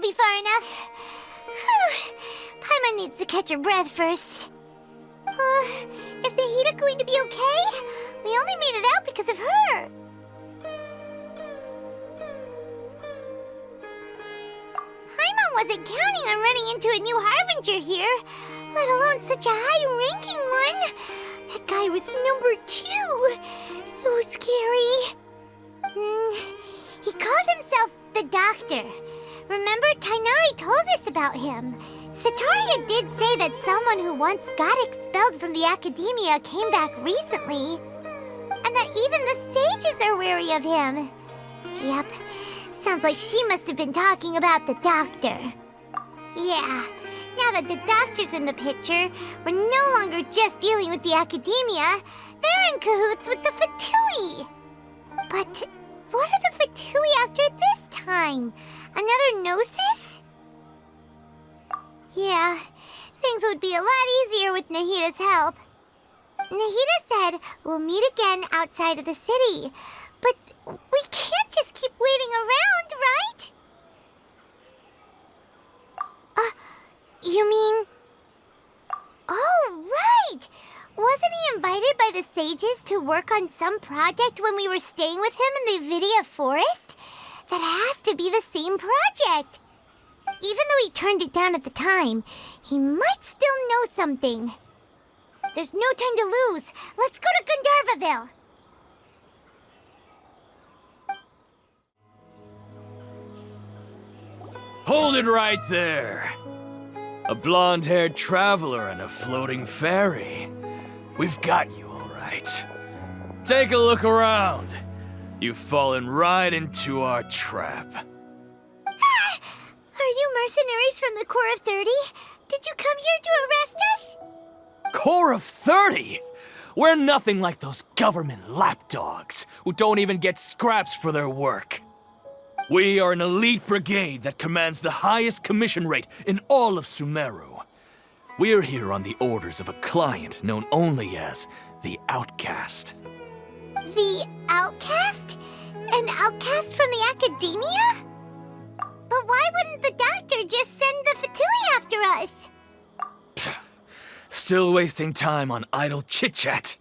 should be far enough. Whew. Paimon needs to catch her breath first. Is Nahida going to be okay? We only made it out because of her. Paimon wasn't counting on running into a new Harbinger here, let alone such a high-ranking one. That guy was number 2. So scary. He called himself the Doctor. Remember, Tainari told us about him. Sataria did say that someone who once got expelled from the Academia came back recently. And that even the sages are wary of him. Yep, sounds like she must have been talking about the Doctor. Yeah, now that the Doctor's in the picture, we're no longer just dealing with the Academia. They're in cahoots with the Fatui. But what are the Fatui after this time? Another Gnosis? Yeah, things would be a lot easier with Nahida's help. Nahida said we'll meet again outside of the city. But we can't just keep waiting around, right? You mean... Oh, right! Wasn't he invited by the sages to work on some project when we were staying with him in the Vidia Forest? That has to be the same project. Even though he turned it down at the time, he might still know something. There's no time to lose. Let's go to Gandharvaville. Hold it right there. A blonde-haired traveler and a floating fairy. We've got you, all right. Take a look around. You've fallen right into our trap. Are you mercenaries from the Corps of 30? Did you come here to arrest us? Corps of 30? We're nothing like those government lapdogs who don't even get scraps for their work. We are an elite brigade that commands the highest commission rate in all of Sumeru. We're here on the orders of a client known only as the Outcast. The Outcast? An outcast from the Academia? But why wouldn't the Doctor just send the Fatui after us? Still wasting time on idle chit-chat.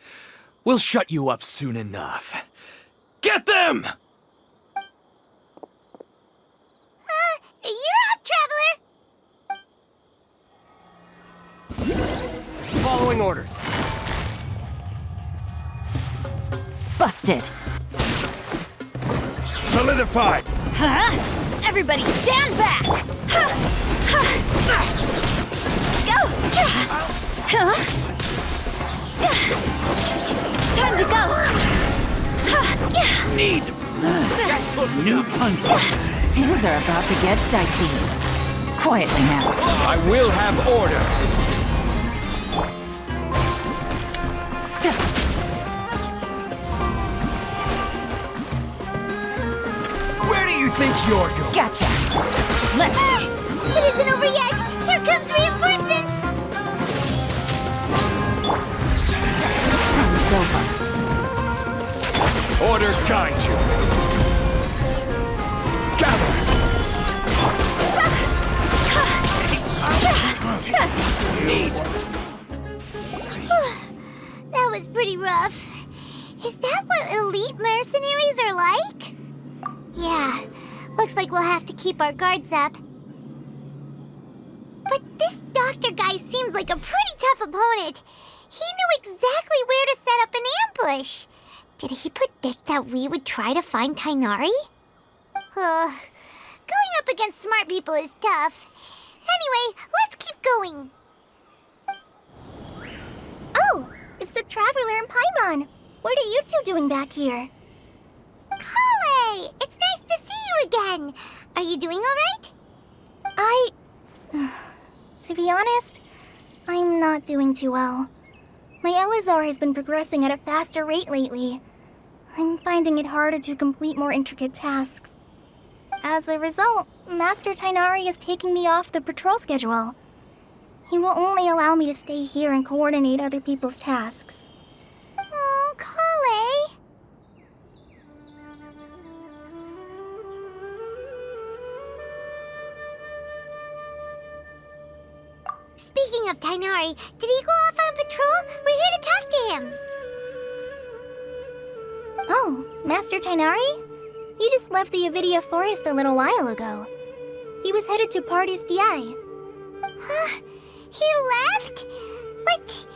We'll shut you up soon enough. Get them! You're up, Traveler! Following orders. Busted. Solidified. Huh? Everybody stand back! Go! Huh? Time to go! Need new punches. Things are about to get dicey. Quietly now. I will have order. Where do you think you're going? Gotcha. Left. It isn't over yet! Here comes reinforcements! It's over. Order guide you. Gather. That was pretty rough. Is that what elite mercenaries are like? Yeah, looks like we'll have to keep our guards up. But this Doctor guy seems like a pretty tough opponent. He knew exactly where to set up an ambush. Did he predict that we would try to find Tainari? Going up against smart people is tough. Anyway, let's keep going. Oh, it's the Traveler and Paimon. What are you two doing back here? Kale! It's nice to see you again. Are you doing all right? To be honest, I'm not doing too well. My Elazar has been progressing at a faster rate lately. I'm finding it harder to complete more intricate tasks. As a result, Master Tainari is taking me off the patrol schedule. He will only allow me to stay here and coordinate other people's tasks. Oh, Kale. Speaking of Tainari, did he go off on patrol? We're here to talk to him. Oh, Master Tainari? He just left the Avidia Forest a little while ago. He was headed to Party's DI. Huh? He left? But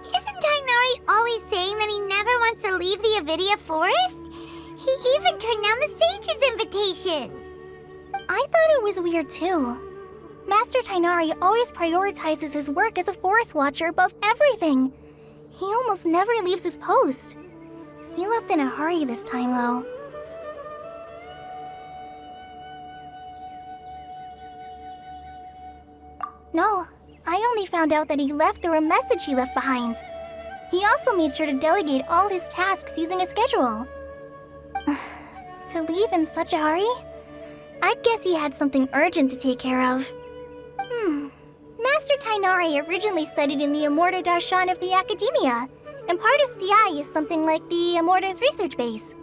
isn't Tainari always saying that he never wants to leave the Avidia Forest? He even turned down the Sage's invitation. I thought it was weird too. Master Tainari always prioritizes his work as a forest watcher above everything. He almost never leaves his post. He left in a hurry this time, though. No, I only found out that he left through a message he left behind. He also made sure to delegate all his tasks using a schedule. To leave in such a hurry? I'd guess he had something urgent to take care of. Master Tainari originally studied in the Immorta Darshan of the Academia, and Partis DI is something like the Immorta's research base.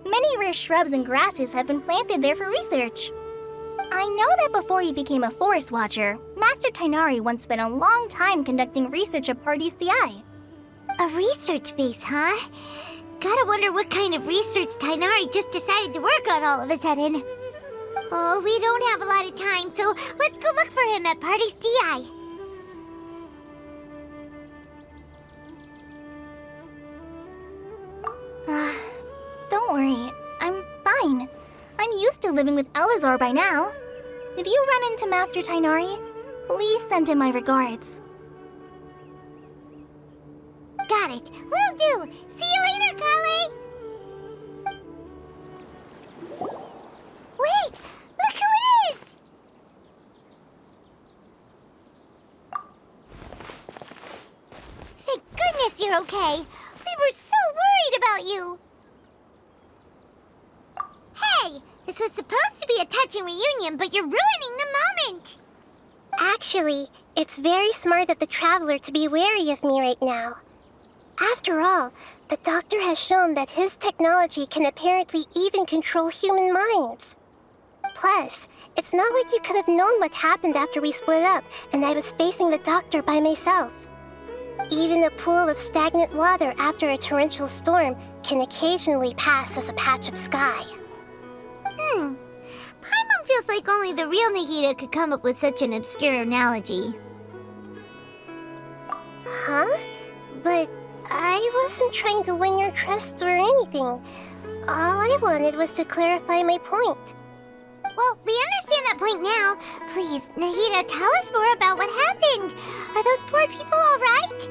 Many rare shrubs and grasses have been planted there for research. I know that before he became a forest watcher, Master Tainari once spent a long time conducting research at Partis DI. A research base, huh? Gotta wonder what kind of research Tainari just decided to work on all of a sudden. Oh, we don't have a lot of time, so let's go look for him at Party's DI. Don't worry, I'm fine. I'm used to living with Elazar by now. If you run into Master Tainari, please send him my regards. Got it. Will do. See you later, Kale. Wait! Look who it is! Thank goodness you're okay. We were so worried about you. Hey! This was supposed to be a touching reunion, but you're ruining the moment! Actually, it's very smart of the Traveler to be wary of me right now. After all, the Doctor has shown that his technology can apparently even control human minds. Plus, it's not like you could have known what happened after we split up and I was facing the Doctor by myself. Even a pool of stagnant water after a torrential storm can occasionally pass as a patch of sky. Paimon feels like only the real Nahida could come up with such an obscure analogy. Huh? But I wasn't trying to win your trust or anything. All I wanted was to clarify my point. Well, we understand that point now. Please, Nahida, tell us more about what happened. Are those poor people all right?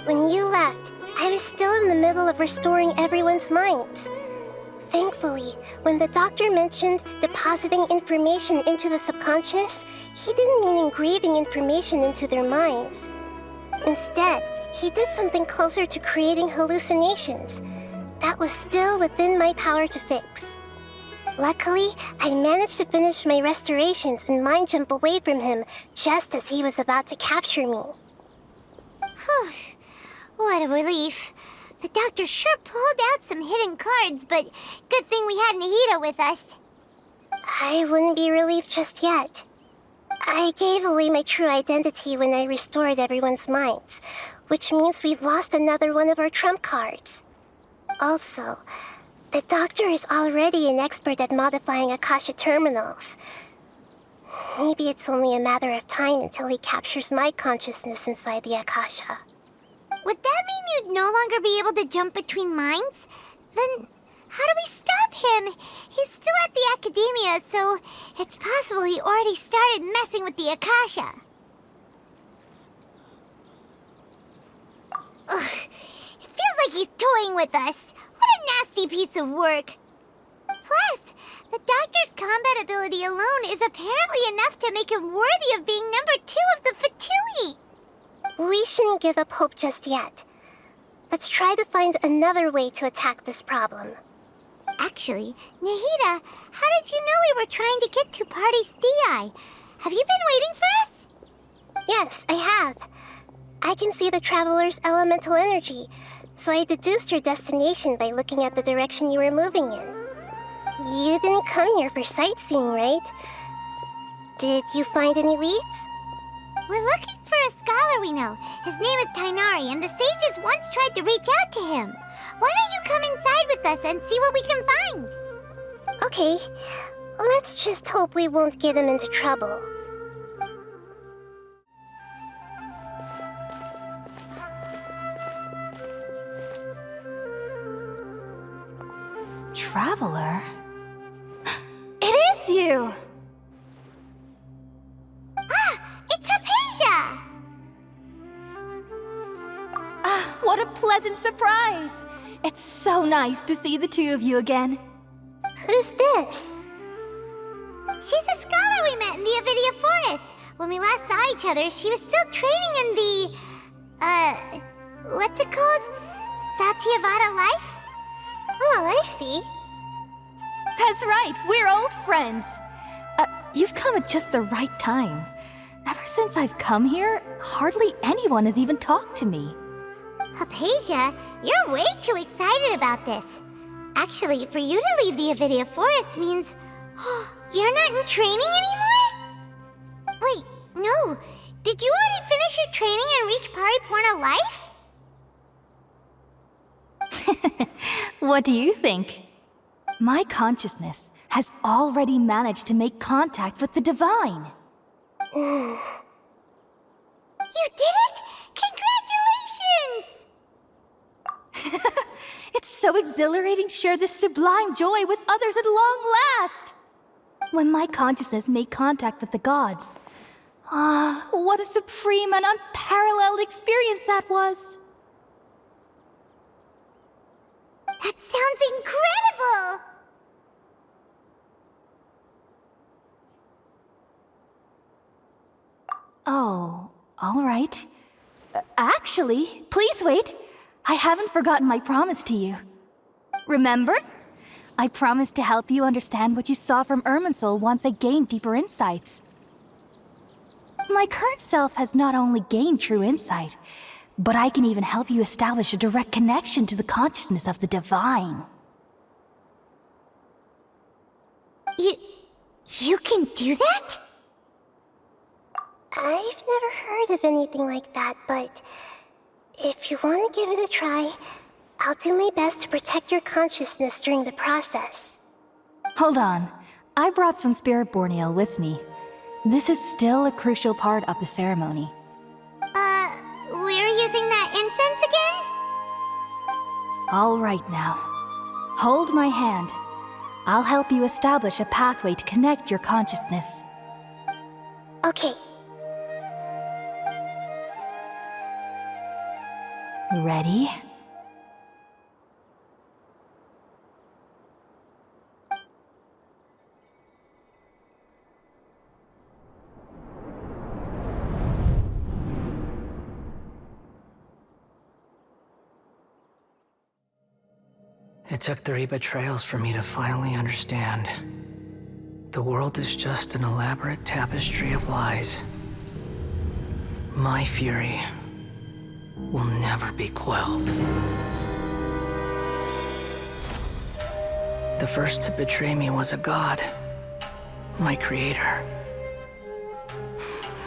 When you left, I was still in the middle of restoring everyone's minds. Thankfully, when the Doctor mentioned depositing information into the subconscious, he didn't mean engraving information into their minds. Instead, he did something closer to creating hallucinations. That was still within my power to fix. Luckily, I managed to finish my restorations and mind jump away from him just as he was about to capture me. Whew. What a relief. The Doctor sure pulled out some hidden cards, but good thing we had Nahida with us. I wouldn't be relieved just yet. I gave away my true identity when I restored everyone's minds, which means we've lost another one of our trump cards. Also, the Doctor is already an expert at modifying Akasha terminals. Maybe it's only a matter of time until he captures my consciousness inside the Akasha. Would that mean you'd no longer be able to jump between minds? Then how do we stop him? He's still at the Academia, so it's possible he already started messing with the Akasha. Ugh, it feels like he's toying with us. What a nasty piece of work. Plus, the Doctor's combat ability alone is apparently enough to make him worthy of being number 2 of the Fatui. We shouldn't give up hope just yet. Let's try to find another way to attack this problem. Actually, Nahida, how did you know we were trying to get to Party's DI? Have you been waiting for us? Yes, I have. I can see the Traveler's elemental energy, so I deduced your destination by looking at the direction you were moving in. You didn't come here for sightseeing, right? Did you find any leads? We're looking for a scholar we know. His name is Tainari, and the sages once tried to reach out to him. Why don't you come inside with us and see what we can find? Okay, let's just hope we won't get him into trouble. Traveler? It is you! It's Hypatia! Ah, what a pleasant surprise! It's so nice to see the two of you again. Who's this? She's a scholar we met in the Avidia Forest. When we last saw each other, she was still training in the... what's it called? Satyavada life? Oh, I see. That's right, we're old friends. You've come at just the right time. Ever since I've come here, hardly anyone has even talked to me. Hypatia, you're way too excited about this. Actually, for you to leave the Avidia Forest means... you're not in training anymore? Wait, no. Did you already finish your training and reach Paripurna life? What do you think? My consciousness has already managed to make contact with the divine. You did it! Congratulations! It's so exhilarating to share this sublime joy with others at long last! When my consciousness made contact with the gods, what a supreme and unparalleled experience that was! That sounds incredible! Oh, all right. Actually, please wait. I haven't forgotten my promise to you. Remember? I promised to help you understand what you saw from Irminsul once I gained deeper insights. My current self has not only gained true insight, but I can even help you establish a direct connection to the consciousness of the divine. You can do that? I've never heard of anything like that, but if you want to give it a try, I'll do my best to protect your consciousness during the process. Hold on. I brought some spirit-born ale with me. This is still a crucial part of the ceremony. We're using that incense again? All right now. Hold my hand. I'll help you establish a pathway to connect your consciousness. Okay. Ready? It took 3 betrayals for me to finally understand. The world is just an elaborate tapestry of lies. My fury will never be quelled. The first to betray me was a god. My creator.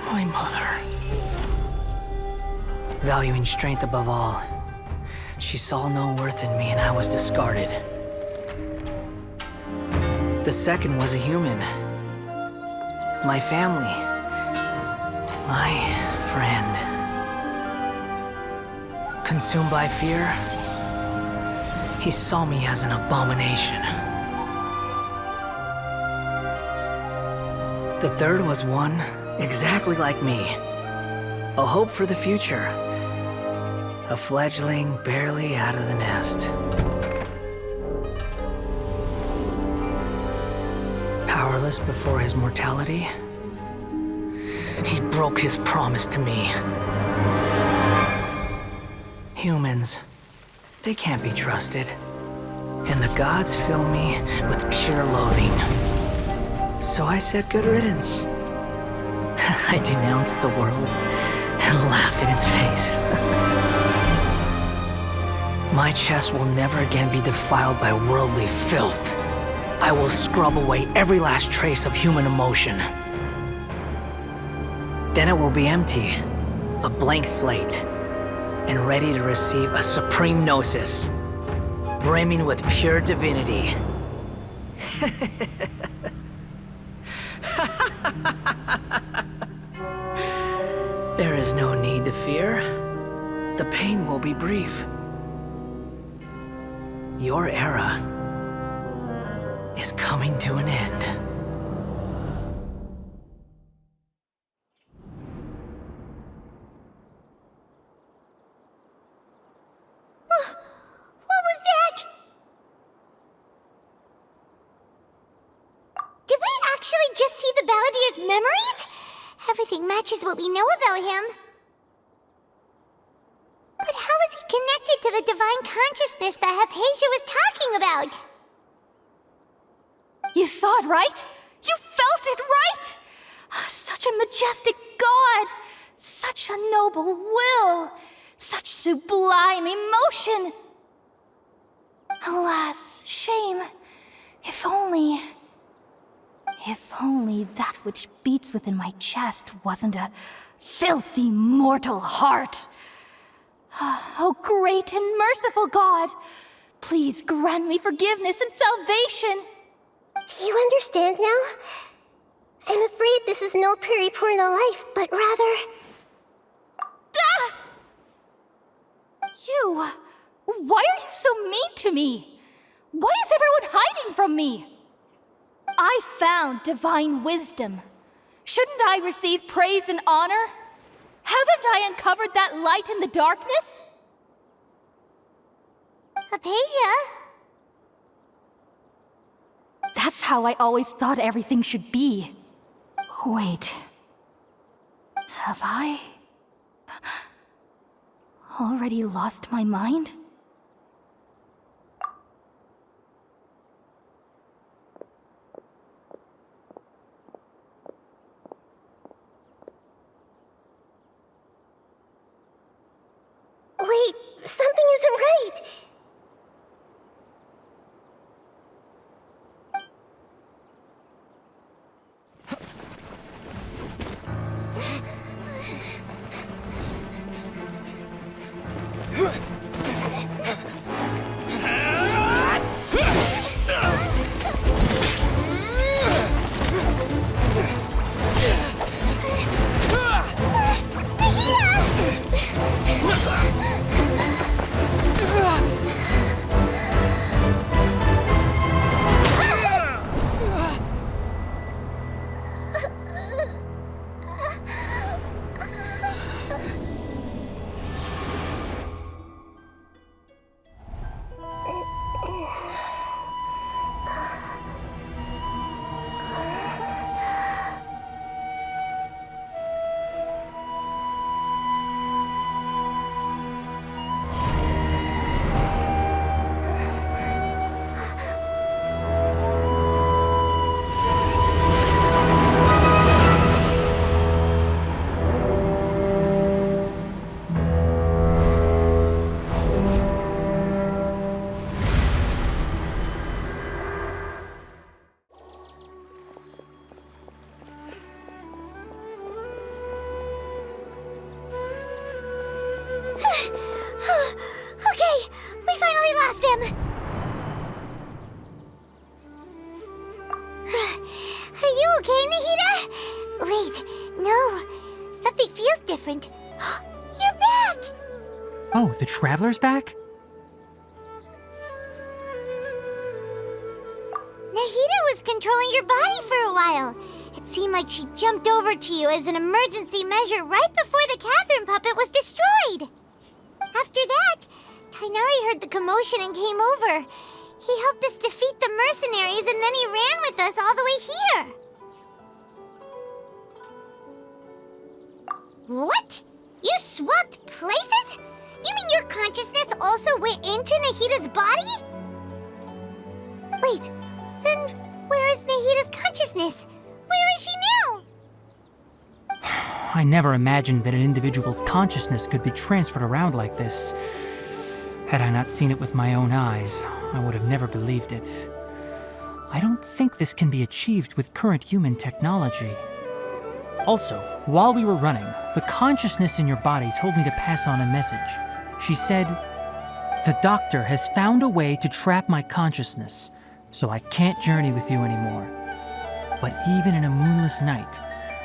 My mother. Valuing strength above all, she saw no worth in me and I was discarded. The second was a human. My family. My friend. Consumed by fear, he saw me as an abomination. The third was one exactly like me. A hope for the future. A fledgling barely out of the nest. Powerless before his mortality, he broke his promise to me. Humans, they can't be trusted. And the gods fill me with pure loathing. So I said good riddance. I denounced the world and laugh in its face. My chest will never again be defiled by worldly filth. I will scrub away every last trace of human emotion. Then it will be empty, a blank slate, and ready to receive a supreme gnosis, brimming with pure divinity. There is no need to fear. The pain will be brief. Your era is coming to an end. What was that? Did we actually just see the Balladier's memories? Everything matches what we know about him. But how is he connected to the divine consciousness that Hypatia was talking about? You saw it, right? You felt it, right? Such a majestic god! Such a noble will! Such sublime emotion! Alas, shame. If only that which beats within my chest wasn't a filthy mortal heart. Oh, great and merciful God, please grant me forgiveness and salvation. Do you understand now? I'm afraid this is no periporno life, but rather... Ah! You... Why are you so mean to me? Why is everyone hiding from me? I found divine wisdom. Shouldn't I receive praise and honor? Haven't I uncovered that light in the darkness? Hypatia? That's how I always thought everything should be. Wait. Have I already lost my mind? Wait, something isn't right. Okay, we finally lost him. Are you okay, Nahida? Wait, no. Something feels different. You're back! Oh, the Traveler's back? Nahida was controlling your body for a while. It seemed like she jumped over to you as an emergency measure right before the Catherine puppet was destroyed. After that, Kainari heard the commotion and came over. He helped us defeat the mercenaries and then he ran with us all the way here. What? You swapped places? You mean your consciousness also went into Nahida's body? Wait, then where is Nahida's consciousness? Where is she now? I never imagined that an individual's consciousness could be transferred around like this. Had I not seen it with my own eyes, I would have never believed it. I don't think this can be achieved with current human technology. Also, while we were running, the consciousness in your body told me to pass on a message. She said, "The doctor has found a way to trap my consciousness, so I can't journey with you anymore. But even in a moonless night,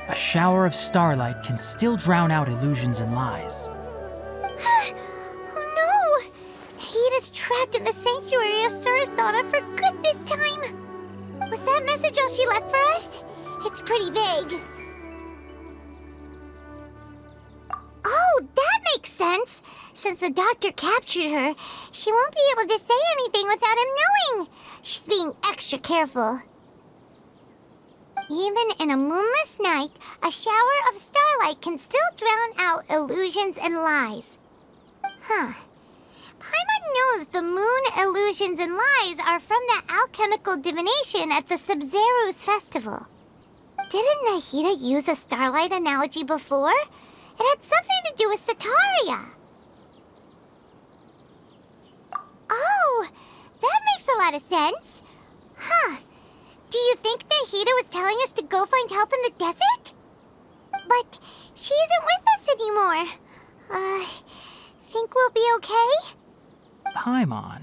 a shower of starlight can still drown out illusions and lies." Oh no! Nahida's trapped in the sanctuary of Sumeru for good this time. Was that message all she left for us? It's pretty vague. Oh, that makes sense. Since the doctor captured her, she won't be able to say anything without him knowing. She's being extra careful. Even in a moonless night, a shower of starlight can still drown out illusions and lies. Huh. Paimon knows the moon illusions and lies are from the alchemical divination at the Sub-Zeru's festival. Didn't Nahida use a starlight analogy before? It had something to do with Sataria. Oh, that makes a lot of sense. Huh. Do you think Nahida was telling us to go find help in the desert? But she isn't with us anymore. Think we'll be okay? Paimon,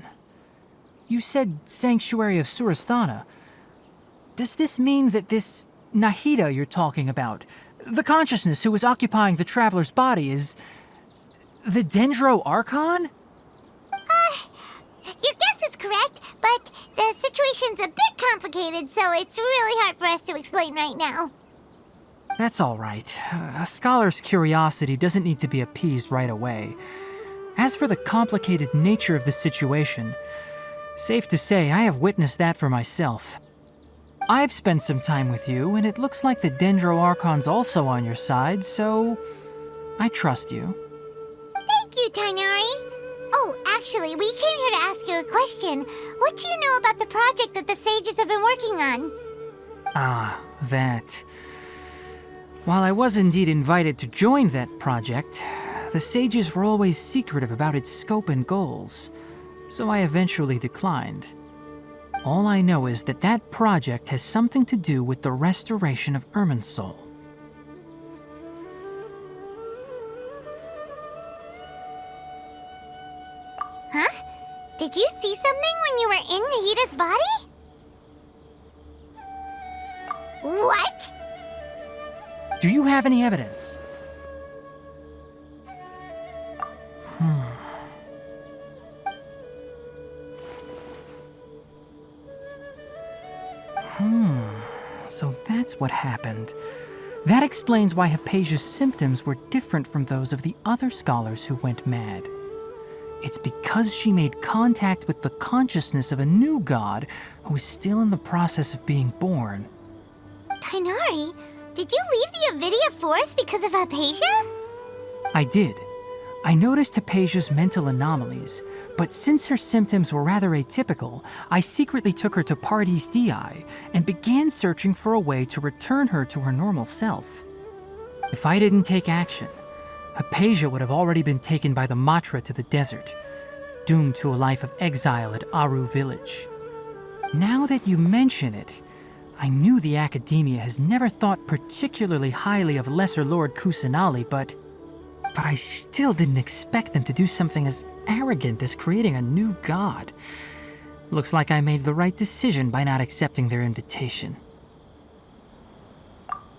you said Sanctuary of Sumeru. Does this mean that this Nahida you're talking about, the consciousness who was occupying the traveler's body, is the Dendro Archon? Your guess is correct, but the situation's a bit complicated, so it's really hard for us to explain right now. That's all right. A scholar's curiosity doesn't need to be appeased right away. As for the complicated nature of the situation, safe to say I have witnessed that for myself. I've spent some time with you, and it looks like the Dendro Archon's also on your side, so I trust you. Thank you, Tainari. Oh, actually, we came here to ask you a question. What do you know about the project that the sages have been working on? Ah, that. While I was indeed invited to join that project, the sages were always secretive about its scope and goals, so I eventually declined. All I know is that that project has something to do with the restoration of Irminsul. Huh? Did you see something when you were in Nahida's body? What? Do you have any evidence? So that's what happened. That explains why Hypatia's symptoms were different from those of the other scholars who went mad. It's because she made contact with the consciousness of a new god who is still in the process of being born. Tainari, did you leave the Avidia Forest because of Hypatia? I did. I noticed Hypatia's mental anomalies, but since her symptoms were rather atypical, I secretly took her to Paradis Dii and began searching for a way to return her to her normal self. If I didn't take action, Hypatia would have already been taken by the Matra to the desert, doomed to a life of exile at Aru village. Now that you mention it, I knew the Academia has never thought particularly highly of Lesser Lord Kusanali, but I still didn't expect them to do something as arrogant as creating a new god. Looks like I made the right decision by not accepting their invitation.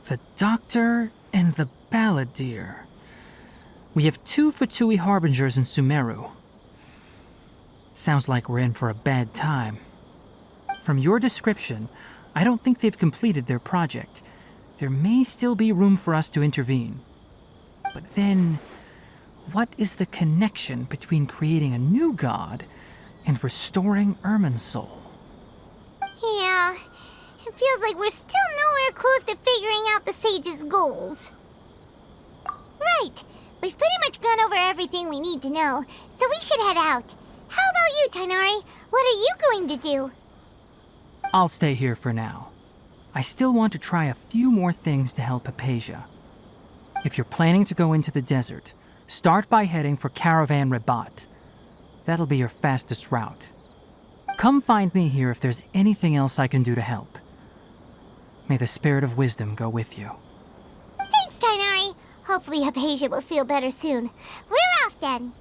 The Doctor and the Balladeer. We have 2 Fatui Harbingers in Sumeru. Sounds like we're in for a bad time. From your description, I don't think they've completed their project. There may still be room for us to intervene. But then, what is the connection between creating a new god and restoring Irminsul? Yeah, it feels like we're still nowhere close to figuring out the sage's goals. Right, we've pretty much gone over everything we need to know, so we should head out. How about you, Tainari? What are you going to do? I'll stay here for now. I still want to try a few more things to help Hypatia. If you're planning to go into the desert, start by heading for Caravan Rabat. That'll be your fastest route. Come find me here if there's anything else I can do to help. May the spirit of wisdom go with you. Thanks, Tainari. Hopefully Hypatia will feel better soon. We're off then.